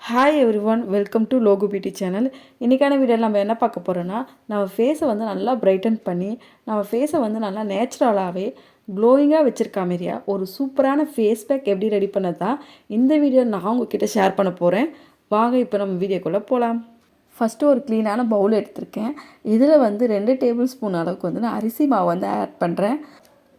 Hi every one, welcome to Logu beauty channel. இன்றைக்கான வீடியோவில் நம்ம என்ன பார்க்க போகிறோன்னா, நம்ம ஃபேஸை வந்து நல்லா பிரைட்டன் பண்ணி நம்ம ஃபேஸை வந்து நல்லா நேச்சுரலாகவே க்ளோயிங்காக வச்சுருக்கா மாரியா ஒரு சூப்பரான ஃபேஸ் பேக் எப்படி ரெடி பண்ணது தான் இந்த வீடியோ நான் உங்ககிட்ட ஷேர் பண்ண போகிறேன். வாங்க இப்போ நம்ம வீடியோக்குள்ளே போகலாம். ஃபஸ்ட்டு ஒரு க்ளீனான பவுல் எடுத்திருக்கேன். இதில் வந்து 2 டேபிள் ஸ்பூன் அளவுக்கு வந்து நான் அரிசி மாவு வந்து ஆட் பண்ணுறேன்.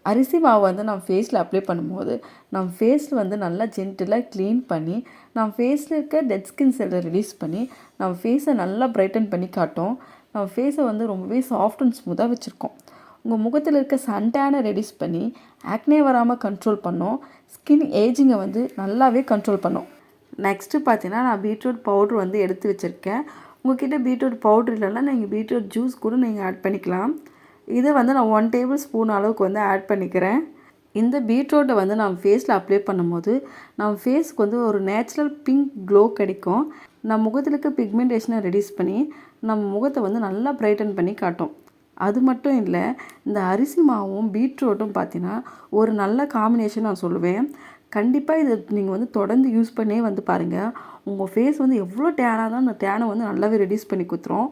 அரிசி மாவு வந்து நம்ம ஃபேஸில் அப்ளை பண்ணும்போது நம்ம ஃபேஸில் வந்து நல்லா ஜென்டிலாக க்ளீன் பண்ணி நம்ம ஃபேஸில் இருக்க டெட் ஸ்கின் செல்லை ரிலீஸ் பண்ணி நம்ம ஃபேஸை நல்லா பிரைட்டன் பண்ணி காட்டும். நம்ம ஃபேஸை வந்து ரொம்பவே சாஃப்ட் அண்ட் ஸ்மூத்தாக வச்சுருக்கோம். உங்கள் முகத்தில் இருக்க சன்டேனை ரெடியூஸ் பண்ணி ஆக்னே வராமல் கண்ட்ரோல் பண்ணோம். ஸ்கின் ஏஜிங்கை வந்து நல்லாவே கண்ட்ரோல் பண்ணோம். நெக்ஸ்ட்டு பார்த்தீங்கன்னா நான் பீட்ரூட் பவுட்ரு வந்து எடுத்து வச்சுருக்கேன். உங்கள்கிட்ட பீட்ரூட் பவுட்ரு இல்லைன்னா நீங்கள் பீட்ரூட் ஜூஸ் கூட நீங்கள் ஆட் பண்ணிக்கலாம். இதை வந்து நான் 1 டேபிள் ஸ்பூன் அளவுக்கு வந்து ஆட் பண்ணிக்கிறேன். இந்த பீட்ரூட்டை வந்து நம்ம ஃபேஸில் அப்ளை பண்ணும்போது நம்ம ஃபேஸ்க்கு வந்து ஒரு நேச்சுரல் பிங்க் க்ளோ கிடைக்கும். நம்ம முகத்தில் இருக்க பிக்மெண்டேஷனை ரெடியூஸ் பண்ணி நம்ம முகத்தை வந்து நல்லா பிரைட்டன் பண்ணி காட்டும். அது மட்டும் இல்லை, இந்த அரிசி மாவும் பீட்ரூட்டும் பார்த்தீங்கன்னா ஒரு நல்ல காம்பினேஷன் நான் சொல்லுவேன். கண்டிப்பாக இதை நீங்கள் வந்து தொடர்ந்து யூஸ் பண்ணியே வந்து பாருங்கள். உங்கள் ஃபேஸ் வந்து எவ்வளோ டேனாக தான் அந்த டேனை வந்து நல்லாவே ரெடியூஸ் பண்ணி கொடுத்துரும்.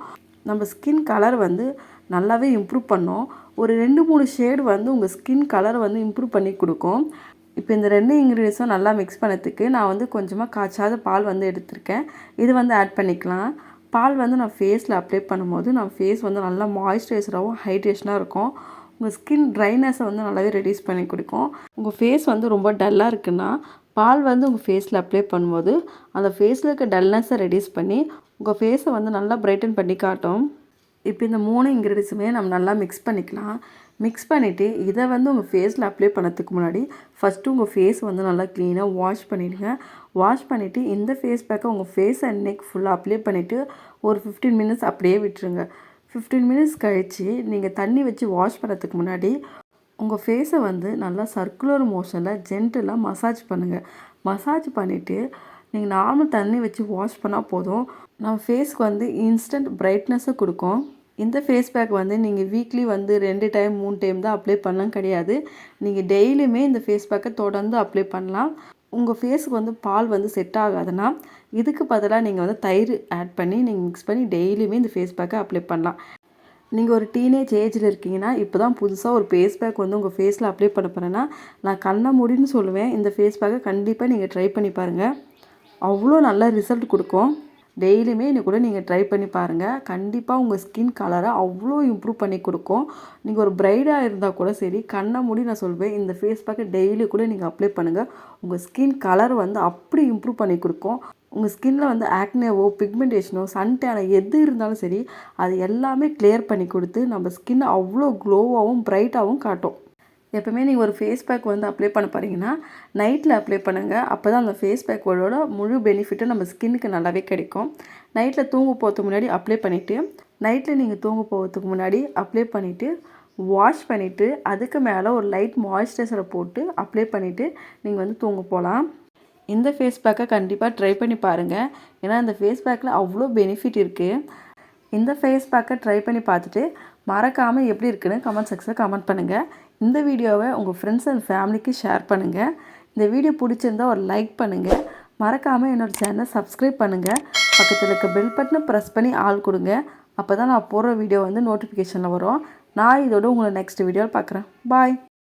நம்ம ஸ்கின் கலர் வந்து நல்லாவே இம்ப்ரூவ் பண்ணோம். ஒரு 2-3 ஷேடு வந்து உங்கள் ஸ்கின் கலரை வந்து இம்ப்ரூவ் பண்ணி கொடுக்கும். இப்போ இந்த 2 இன்க்ரீடியன்ஸும் நல்லா மிக்ஸ் பண்ணதுக்கு நான் வந்து கொஞ்சமாக காய்ச்சாத பால் வந்து எடுத்திருக்கேன். இது வந்து ஆட் பண்ணிக்கலாம். பால் வந்து நான் ஃபேஸில் அப்ளை பண்ணும்போது நம்ம ஃபேஸ் வந்து நல்லா மாய்ஸ்சரைசராகவும் ஹைட்ரேஷனாக இருக்கும். உங்கள் ஸ்கின் ட்ரைனஸை வந்து நல்லாவே ரெடியூஸ் பண்ணி கொடுக்கும். உங்கள் ஃபேஸ் வந்து ரொம்ப டல்லாக இருக்குன்னா பால் வந்து உங்கள் ஃபேஸில் அப்ளை பண்ணும்போது அந்த ஃபேஸில் இருக்க டல்னஸை ரெடியூஸ் பண்ணி உங்கள் ஃபேஸை வந்து நல்லா பிரைட்டன் பண்ணி காட்டும். இப்போ இந்த 3 இன்க்ரீடியன்ஸுமே நம்ம நல்லா மிக்ஸ் பண்ணிக்கலாம். மிக்ஸ் பண்ணிவிட்டு இதை வந்து உங்கள் ஃபேஸில் அப்ளை பண்ணதுக்கு முன்னாடி ஃபஸ்ட்டு உங்கள் ஃபேஸ் வந்து நல்லா க்ளீனாக வாஷ் பண்ணிவிடுங்க. வாஷ் பண்ணிவிட்டு இந்த ஃபேஸ் பேக்கை உங்கள் ஃபேஸ் அண்ட் நெக் ஃபுல்லாக அப்ளை பண்ணிவிட்டு ஒரு 15 மினிட்ஸ் அப்படியே விட்டுருங்க. 15 மினிட்ஸ் கழித்து நீங்கள் தண்ணி வச்சு வாஷ் பண்ணுறதுக்கு முன்னாடி உங்கள் ஃபேஸை வந்து நல்லா சர்க்குலர் மோஷனில் ஜென்டிலாக மசாஜ் பண்ணுங்கள். மசாஜ் பண்ணிவிட்டு நீங்கள் நார்மல் தண்ணி வச்சு வாஷ் பண்ணால் போதும். நம்ம ஃபேஸ்க்கு வந்து இன்ஸ்டன்ட் பிரைட்னஸை கொடுக்கும். இந்த ஃபேஸ் பேக் வந்து நீங்கள் வீக்லி வந்து 2 டைம் 3 டைம் தான் அப்ளை பண்ணலாம் கிடையாது. நீங்கள் டெய்லியுமே இந்த ஃபேஸ் பேக்கை தொடர்ந்து அப்ளை பண்ணலாம். உங்கள் ஃபேஸுக்கு வந்து பால் வந்து செட் ஆகாதுன்னா இதுக்கு பதிலாக நீங்கள் வந்து தயிர் ஆட் பண்ணி நீங்கள் மிக்ஸ் பண்ணி டெய்லியுமே இந்த ஃபேஸ் பேக்கை அப்ளை பண்ணலாம். நீங்கள் ஒரு டீனேஜ் ஏஜில் இருக்கீங்கன்னா இப்போ தான் புதுசாக ஒரு ஃபேஸ் பேக் வந்து உங்கள் ஃபேஸில் அப்ளை பண்ண போகிறேன்னா நான் கண்ண மூடின்னு சொல்லுவேன். இந்த ஃபேஸ் பேக்கை கண்டிப்பாக நீங்கள் ட்ரை பண்ணி பாருங்கள். அவ்வளோ நல்ல ரிசல்ட் கொடுக்கும். டெய்லியுமே இன்னும் கூட நீங்கள் ட்ரை பண்ணி பாருங்கள். கண்டிப்பாக உங்கள் ஸ்கின் கலரை அவ்வளோ இம்ப்ரூவ் பண்ணி கொடுக்கும். நீங்கள் ஒரு பிரைடாக இருந்தால் கூட சரி, கண்ணை மூடி நான் சொல்வேன் இந்த ஃபேஸ் பேக்கை டெய்லி கூட நீங்கள் அப்ளை பண்ணுங்கள். உங்கள் ஸ்கின் கலர் வந்து அப்படி இம்ப்ரூவ் பண்ணி கொடுக்கும். உங்கள் ஸ்கின்னில் வந்து ஆக்னேவோ பிக்மெண்டேஷனோ சன்டேனோ எது இருந்தாலும் சரி அது எல்லாமே கிளியர் பண்ணி கொடுத்து நம்ம ஸ்கின்னை அவ்வளோ க்ளோவாகவும் பிரைட்டாகவும் காட்டும். எப்போவுமே நீங்கள் ஒரு ஃபேஸ் பேக் வந்து அப்ளை பண்ண போகிறீங்கன்னா நைட்டில் அப்ளை பண்ணுங்கள். அப்போ தான் அந்த ஃபேஸ் பேக்கோட முழு பெனிஃபிட்டும் நம்ம ஸ்கின்னுக்கு நல்லாவே கிடைக்கும். நைட்டில் தூங்க போகிறதுக்கு முன்னாடி அப்ளை பண்ணிவிட்டு நைட்டில் நீங்கள் தூங்க போகிறதுக்கு முன்னாடி அப்ளை பண்ணிவிட்டு வாஷ் பண்ணிவிட்டு அதுக்கு மேலே ஒரு லைட் மாய்ஸ்சரைசரை போட்டு அப்ளை பண்ணிவிட்டு நீங்கள் வந்து தூங்க போகலாம். இந்த ஃபேஸ் பேக்கை கண்டிப்பாக ட்ரை பண்ணி பாருங்கள். ஏன்னா இந்த ஃபேஸ் பேக்கில் அவ்வளோ பெனிஃபிட் இருக்குது. இந்த ஃபேஸ் பேக்கை ட்ரை பண்ணி பார்த்துட்டு மறக்காமல் எப்படி இருக்குன்னு கமெண்ட் செக்ஷனில் கமெண்ட் பண்ணுங்கள். இந்த வீடியோவை உங்கள் ஃப்ரெண்ட்ஸ் அண்ட் ஃபேமிலிக்கு ஷேர் பண்ணுங்கள். இந்த வீடியோ பிடிச்சிருந்தால் ஒரு லைக் பண்ணுங்கள். மறக்காமல் என்னோடய சேனலை சப்ஸ்கிரைப் பண்ணுங்கள். பக்கத்தில் இருக்க பெல் பட்டனை ப்ரெஸ் பண்ணி ஆல் கொடுங்க. அப்போ தான் நான் போடுற வீடியோ வந்து நோட்டிஃபிகேஷனில் வரும். நான் இதோட உங்களை நெக்ஸ்ட் வீடியோவில் பார்க்குறேன். பாய்.